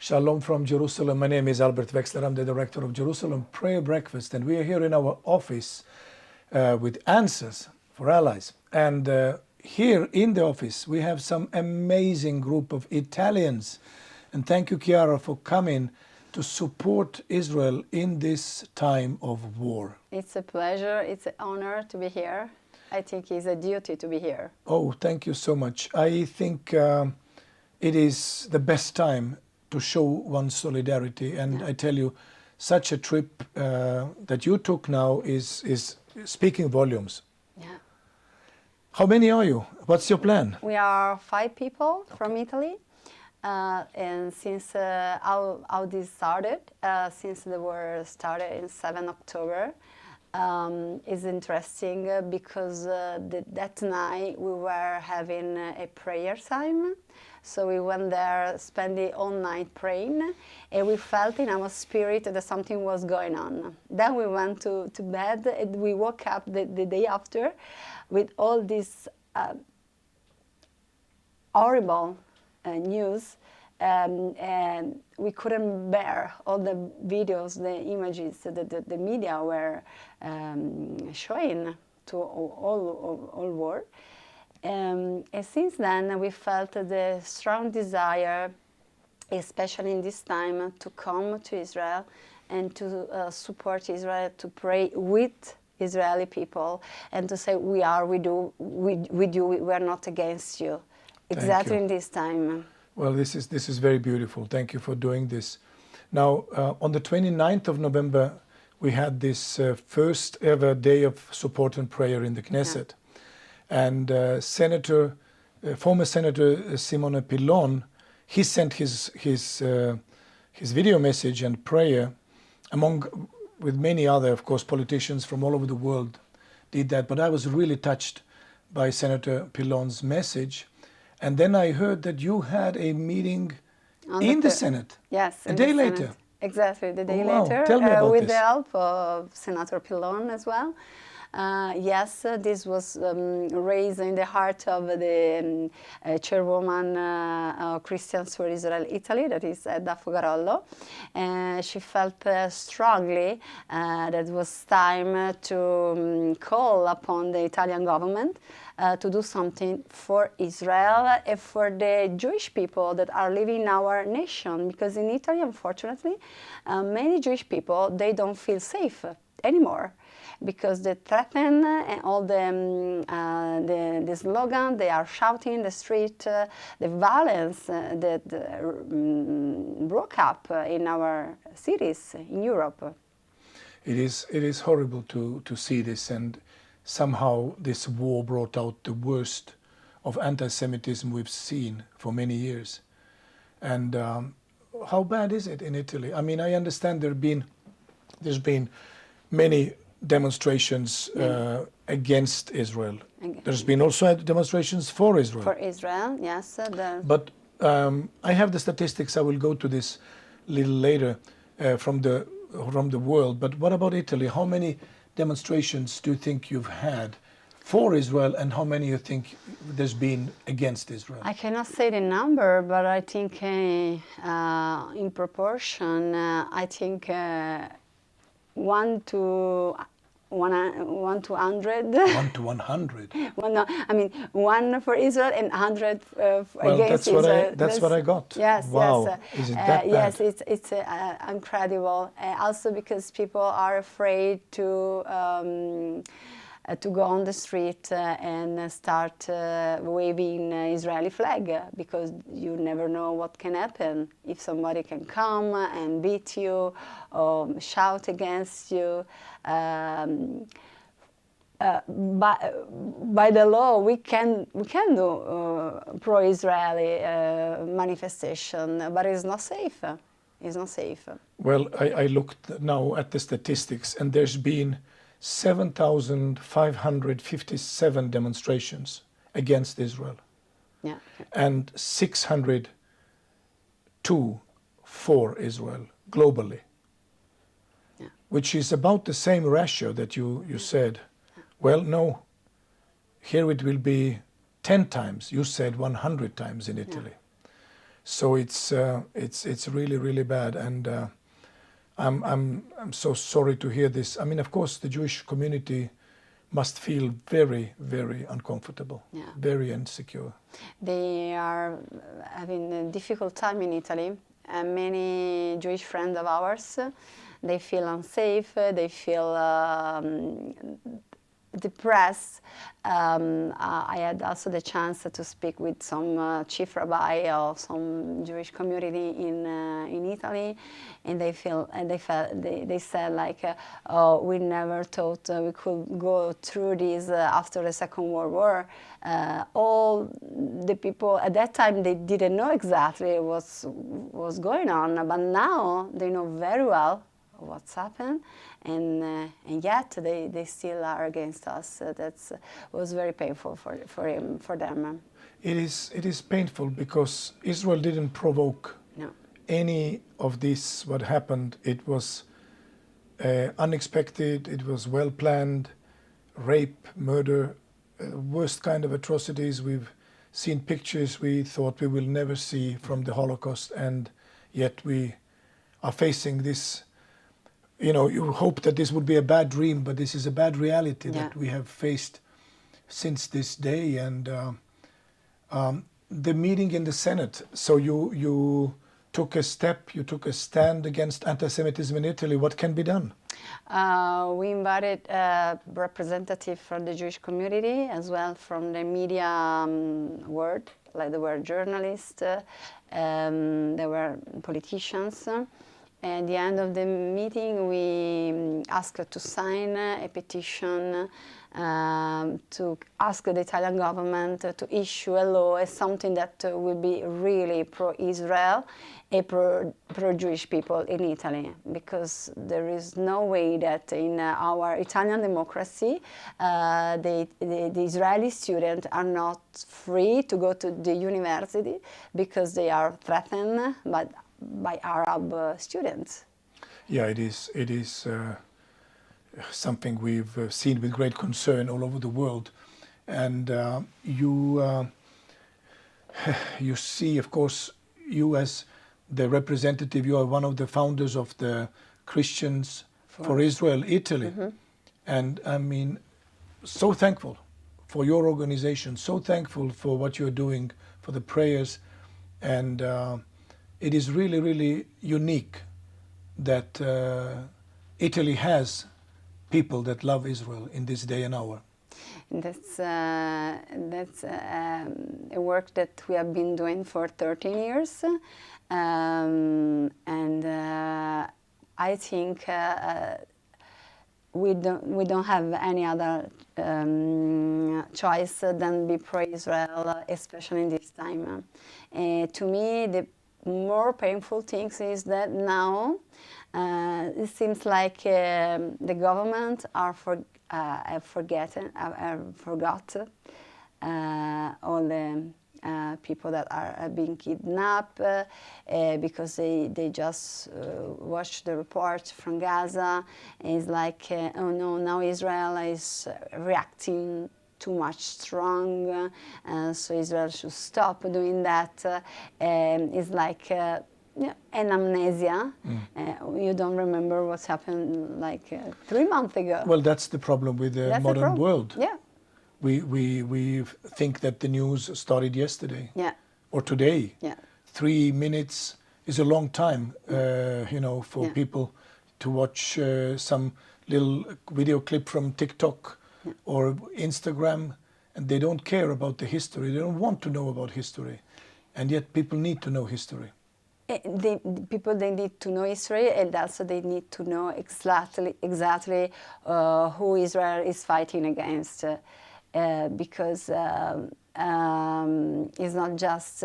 Shalom from Jerusalem. My name is Albert Veksler. I'm the director of Jerusalem Prayer Breakfast, and we are here in our office with answers for allies. And here in the office, we have some amazing group of Italians. And thank you, Chiara, for coming to support Israel in this time of war. It's a pleasure. It's an honor to be here. I think it's a duty to be here. Oh, thank you so much. I think it is the best time to show one's solidarity. And I tell you, such a trip that you took now is speaking volumes. Yeah. How many are you? What's your plan? We are 5 people from Italy. And since how this started, since the war started in 7 October, is interesting because that night we were having a prayer time. So we went there, spent the all night praying, and we felt in our spirit that something was going on. Then we went to bed, and we woke up the day after with all this horrible news, and we couldn't bear all the videos, the images that the media were showing to all world. And since then, we felt the strong desire, especially in this time, to come to Israel and to support Israel, to pray with Israeli people, and to say, we are with you, we are not against you. Exactly in this time. Well, this is very beautiful. Thank you for doing this. Now, on the 29th of November, we had this first ever day of support and prayer in the Knesset. Yeah. And former Senator Simone Pillon, he sent his video message and prayer, with many other, of course, politicians from all over the world did that. But I was really touched by Senator Pillon's message. And then I heard that you had a meeting in the Senate. Yes. A day later. Exactly, the day wow. later. Tell me about with this. the help of Senator Pillon as well. Yes, this was raised in the heart of the chairwoman Christians for Israel Italy, that is Edda Fogarollo. She felt strongly that it was time to call upon the Italian government to do something for Israel and for the Jewish people that are living in our nation. Because in Italy, unfortunately, many Jewish people, they don't feel safe anymore, because they threaten and all the slogan they are shouting in the street, the violence that broke up in our cities in Europe. It is horrible to see this, and somehow this war brought out the worst of antisemitism we've seen for many years. And how bad is it in Italy? I mean, I understand there's been many demonstrations against Israel. There's been also demonstrations for Israel. For Israel, yes. But I have the statistics. I will go to this a little later from the world. But what about Italy? How many demonstrations do you think you've had for Israel, and how many you think there's been against Israel? I cannot say the number, but I think in proportion, I think 1 to 100. 1 to 100. Well, no, I mean 1 for Israel and 100 against Israel. That's what I got. Yes, wow. yes. Is it that bad? Yes, it's incredible. Also because people are afraid to go on the street and start waving Israeli flag, because you never know what can happen. If somebody can come and beat you or shout against you. By the law, we can do pro-Israeli manifestation, but it's not safe. It's not safe. Well, I looked now at the statistics, and there's been 7,557 demonstrations against Israel. Yeah. And 602 for Israel globally. Yeah. Which is about the same ratio that you said. Well, no, here it will be 10 times. You said 100 times in Italy. So it's really, really bad, and I'm so sorry to hear this. I mean, of course, the Jewish community must feel very, very uncomfortable, very insecure. They are having a difficult time in Italy. Many Jewish friends of ours, they feel unsafe, they feel depressed. I had also the chance to speak with some chief rabbi of some Jewish community in Italy, and they said like, oh, we never thought we could go through this after the Second World War. All the people at that time, they didn't know exactly what was going on, but now they know very well what's happened, and yet they still are against us. That was very painful for them. It is painful because Israel didn't provoke any of this. What happened? It was unexpected. It was well planned. Rape, murder, worst kind of atrocities. We've seen pictures we thought we will never see from the Holocaust, and yet we are facing this. You know, you hope that this would be a bad dream, but this is a bad reality that we have faced since this day. And the meeting in the Senate, so you took a step, you took a stand against anti-Semitism in Italy. What can be done? We invited a representative from the Jewish community, as well from the media world, like there were journalists, there were politicians. At the end of the meeting, we asked to sign a petition to ask the Italian government to issue a law as something that will be really pro-Israel and pro-Jewish people in Italy, because there is no way that in our Italian democracy the Israeli students are not free to go to the university because they are threatened by Arab students. Yeah, it is something we've seen with great concern all over the world, and you see, of course, you as the representative, you are one of the founders of the Christians for Israel, Italy, and I mean, so thankful for your organization, so thankful for what you're doing, for the prayers, and it is really, really unique that Italy has people that love Israel in this day and hour. That's a work that we have been doing for 13 years, and I think we don't have any other choice than be pro-Israel, especially in this time. To me, the more painful things is that now it seems like the government forgot all the people that are being kidnapped because they just watched the report from Gaza. It's like, oh no, now Israel is reacting too much strong, so Israel should stop doing that. It's like an amnesia. You don't remember what's happened like 3 months ago. Well, that's the problem with the modern world. Yeah. We think that the news started yesterday or today. Yeah. 3 minutes is a long time, for people to watch some little video clip from TikTok or Instagram, and they don't care about the history. They don't want to know about history, and yet people need to know history. People, they need to know history, and also they need to know exactly who Israel is fighting against, because it's not just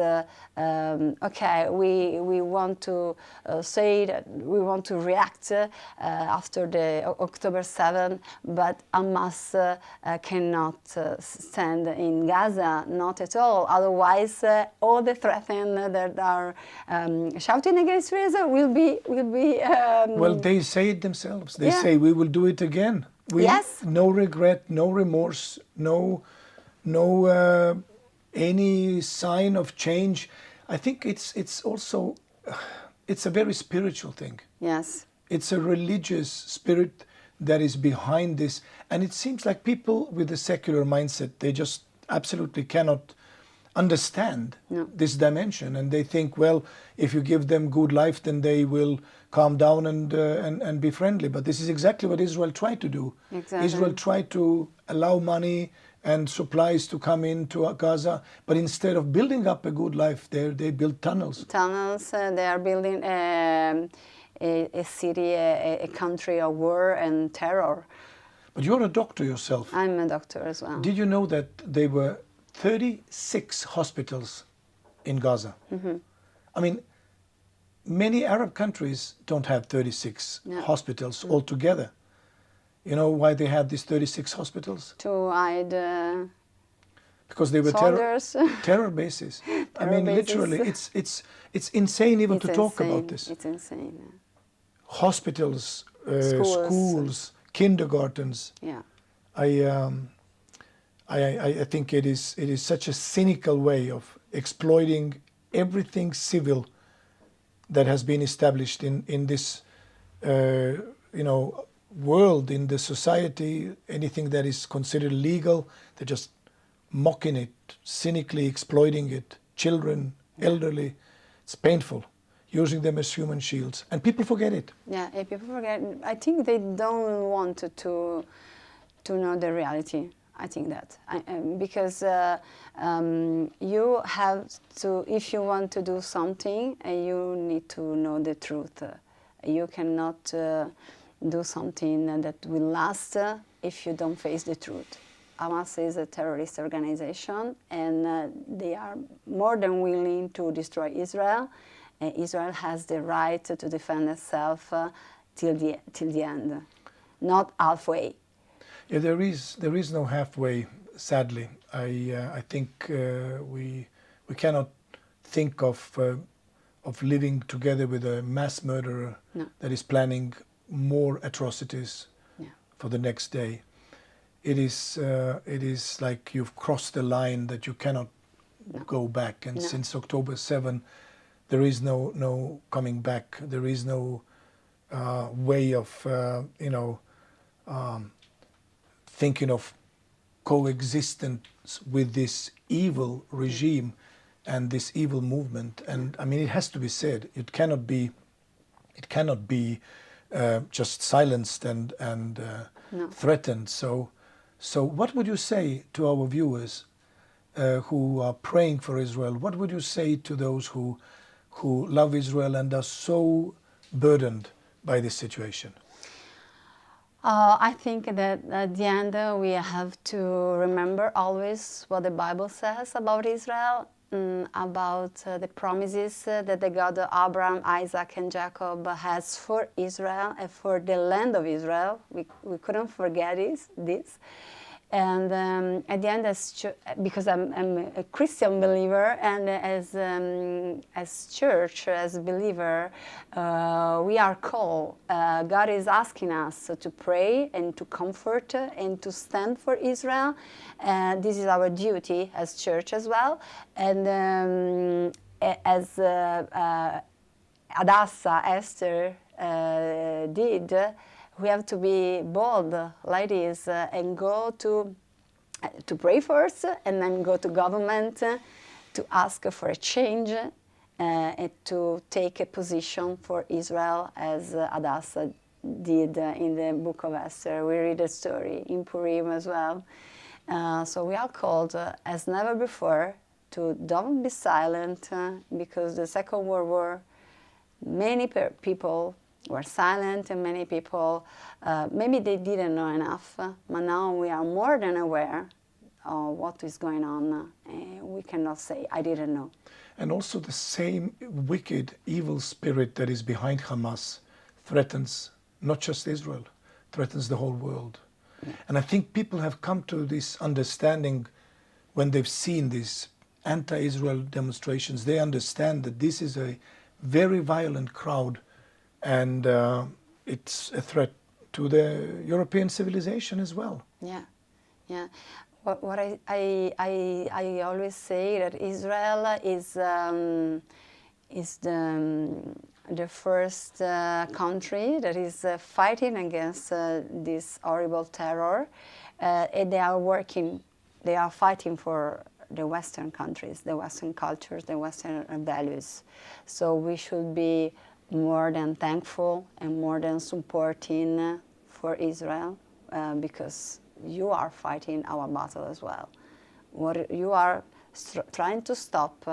okay. We want to say that we want to react after the October 7th, but Hamas cannot stand in Gaza, not at all. Otherwise, all the threatened that are shouting against Israel will be. Well, they say it themselves. They say we will do it again. No regret, no remorse, no any sign of change. I think it's also, it's a very spiritual thing. Yes. It's a religious spirit that is behind this. And it seems like people with a secular mindset, they just absolutely cannot understand No. this dimension. And they think, well, if you give them good life, then they will calm down and be friendly. But this is exactly what Israel tried to do. Exactly. Israel tried to allow money and supplies to come into Gaza, but instead of building up a good life there, they built tunnels. Tunnels, they are building a city, a country of war and terror. But you're a doctor yourself. I'm a doctor as well. Did you know that there were 36 hospitals in Gaza? Mm-hmm. I mean, many Arab countries don't have 36 No. hospitals altogether. You know why they had these 36 hospitals? To hide Because they were soldiers. terror bases. I Terror mean, bases. literally, it's insane even It's to talk insane. about this. It's insane. Hospitals, Schools. schools, kindergartens. Yeah. I think it is such a cynical way of exploiting everything civil that has been established in this world, in the society. Anything that is considered legal, they're just mocking it, cynically exploiting it. Children, elderly, it's painful. Using them as human shields, and people forget it. Yeah, people forget. I think they don't want to know the reality. I think that because you have to, if you want to do something, you need to know the truth. You cannot do something that will last if you don't face the truth. Hamas is a terrorist organization, and they are more than willing to destroy Israel. Israel has the right to defend itself till the end, not halfway. Yeah, there is no halfway. Sadly, I think we cannot think of living together with a mass murderer that is planning more atrocities for the next day. It is like you've crossed the line that you cannot go back. And since October 7, there is no coming back. There is no way of thinking of coexistence with this evil regime and this evil movement. And I mean, it has to be said. It cannot be just silenced and threatened. So what would you say to our viewers who are praying for Israel? What would you say to those who love Israel and are so burdened by this situation? I think that at the end we have to remember always what the Bible says about Israel, about the promises that the God of Abraham, Isaac, and Jacob has for Israel and for the land of Israel. We couldn't forget this. And at the end, because I'm a Christian believer, and as church, as a believer, we are called. God is asking us to pray and to comfort and to stand for Israel. This is our duty as church as well. And as Hadassah, Esther did, we have to be bold like this and go to pray first, and then go to government to ask for a change and to take a position for Israel, as Hadassah did in the book of Esther. We read a story in Purim as well. So we are called as never before to don't be silent, because the Second World War, many people were silent, and many people, maybe they didn't know enough, but now we are more than aware of what is going on. We cannot say, I didn't know. And also the same wicked, evil spirit that is behind Hamas threatens not just Israel, threatens the whole world. Yeah. And I think people have come to this understanding when they've seen these anti-Israel demonstrations. They understand that this is a very violent crowd, and it's a threat to the European civilization as well. Yeah, yeah. What I always say that Israel is the first country that is fighting against this horrible terror, and they are fighting for the Western countries, the Western cultures, the Western values. So we should be more than thankful and more than supporting for Israel, because you are fighting our battle as well. What you are trying to stop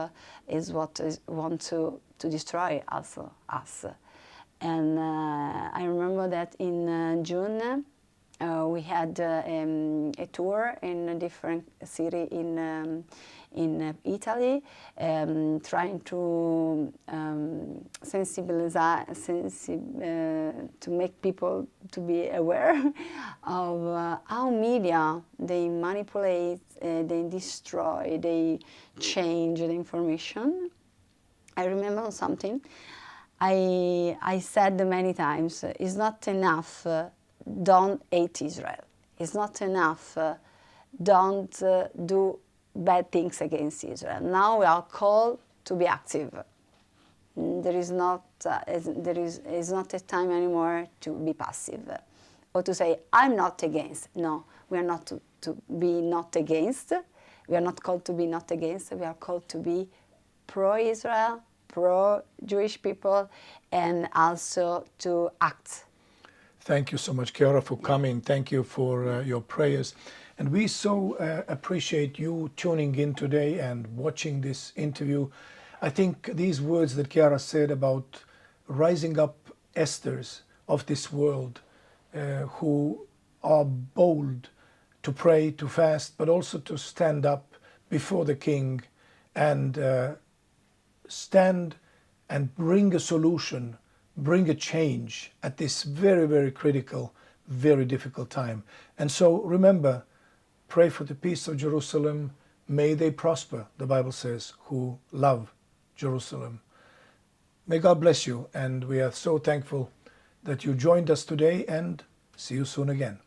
is what want to destroy also us. And I remember that in June we had a tour in a different city in Italy, trying to to make people to be aware of how media, they manipulate, they destroy, they change the information. I remember something I said many times: it's not enough, don't hate Israel. It's not enough, don't do bad things against Israel. Now we are called to be active. There is not a time anymore to be passive or to say, I'm not against. No, we are not to be not against. We are not called to be not against. We are called to be pro-Israel, pro-Jewish people, and also to act. Thank you so much, Chiara, for coming. Thank you for your prayers. And we so appreciate you tuning in today and watching this interview. I think these words that Chiara said about rising up Esthers of this world, who are bold to pray, to fast, but also to stand up before the King and stand and bring a solution, bring a change at this very, very critical, very difficult time. And so remember, pray for the peace of Jerusalem. May they prosper, the Bible says, who love Jerusalem. May God bless you, and we are so thankful that you joined us today, and see you soon again.